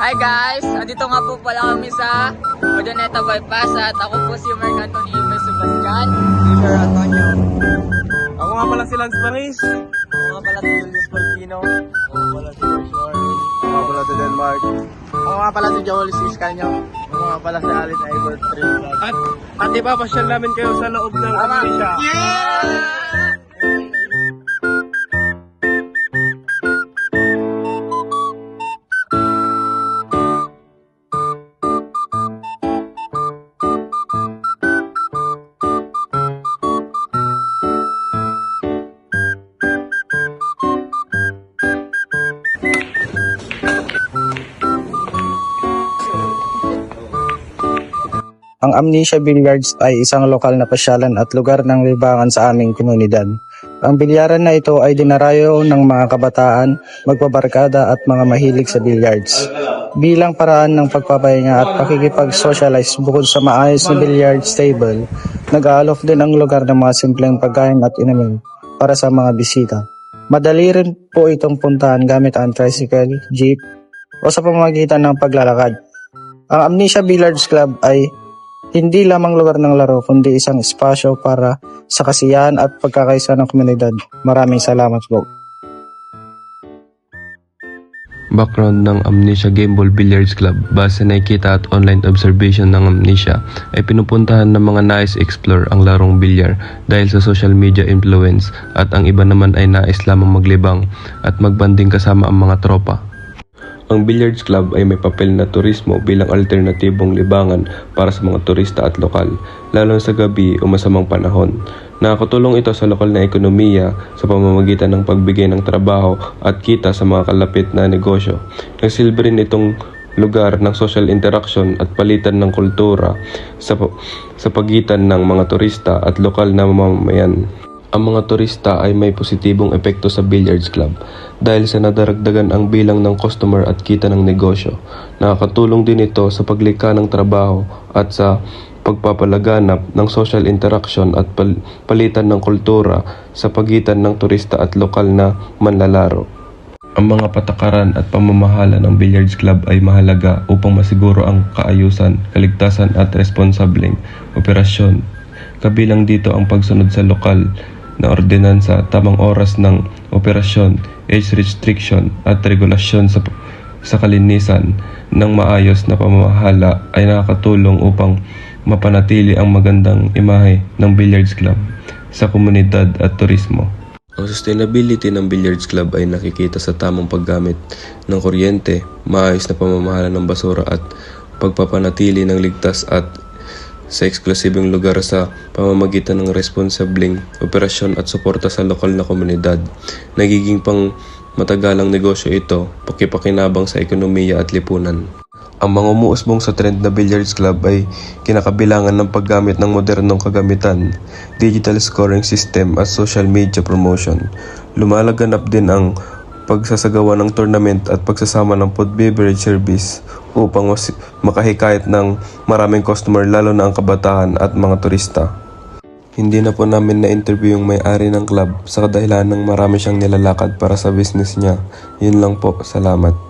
Hi guys! Andito nga po pala kami sa Ordoneta Bypass at ako po si Mark Anthony May Sebastian. Sir Antonio. Ako nga pala si Lance Paris. Ako nga pala si Julius Polpino. Ako pala si Joshua. Ako nga pala si Denmark. Ako nga pala si Joel Siscanyo. Ako nga pala si Alin Ivor Trail. At di ba, pasyal namin kayo sa loob ng Indonesia. Ang Amnesia Billiards ay isang lokal na pasyalan at lugar ng libangan sa aming komunidad. Ang bilyaran na ito ay dinarayo ng mga kabataan, magbabarkada at mga mahilig sa billiards. Bilang paraan ng pagpapahinga at pakikipag-socialize bukod sa maayos na billiards table, nag-aalok din ang lugar ng mga simpleng pagkain at inumin para sa mga bisita. Madali rin po itong puntahan gamit ang tricycle, jeep o sa pamamagitan ng paglalakad. Ang Amnesia Billiards Club ay hindi lamang lugar ng laro kundi isang espasyo para sa kasiyahan at pagkakaisa ng komunidad. Maraming salamat po. Background ng Amnesia Gameball Billiards Club. Base na nakikita at online observation ng Amnesia ay pinupuntahan ng mga nais explore ang larong bilyar dahil sa social media influence at ang iba naman ay nais lamang maglibang at magbanding kasama ang mga tropa. Ang Billiards Club ay may papel na turismo bilang alternatibong libangan para sa mga turista at lokal, lalo sa gabi o masamang panahon. Nakakatulong ito sa lokal na ekonomiya sa pamamagitan ng pagbigay ng trabaho at kita sa mga kalapit na negosyo. Nagsilbi rin itong lugar ng social interaction at palitan ng kultura sa pagitan ng mga turista at lokal na mamamayan. Ang mga turista ay may positibong epekto sa Billiards Club dahil sa nadaragdagan ang bilang ng customer at kita ng negosyo. Nakakatulong din ito sa paglikha ng trabaho at sa pagpapalaganap ng social interaction at palitan ng kultura sa pagitan ng turista at lokal na manlalaro. Ang mga patakaran at pamamahala ng Billiards Club ay mahalaga upang masiguro ang kaayusan, kaligtasan at responsableng operasyon. Kabilang dito ang pagsunod sa lokal na ordinansa, tamang oras ng operasyon, age restriction at regulasyon sa kalinisan ng maayos na pamamahala ay nakakatulong upang mapanatili ang magandang imahe ng Billiards Club sa komunidad at turismo. Ang sustainability ng Billiards Club ay nakikita sa tamang paggamit ng kuryente, maayos na pamamahala ng basura at pagpapanatili ng ligtas at sa eksklusibeng lugar sa pamamagitan ng responsableng operasyon at suporta sa lokal na komunidad. Nagiging pang matagalang negosyo ito, pakipakinabang sa ekonomiya at lipunan. Ang mga umuusbong sa trend na Billiards Club ay kinakabilangan ng paggamit ng modernong kagamitan, digital scoring system at social media promotion. Lumalaganap din ang pagsasagawa ng tournament at pagsasama ng food beverage service upang makahikayat ng maraming customer lalo na ang kabataan at mga turista. Hindi na po namin na-interview yung may-ari ng club sa kadahilan ng marami siyang nilalakad para sa business niya. Yun lang po, salamat.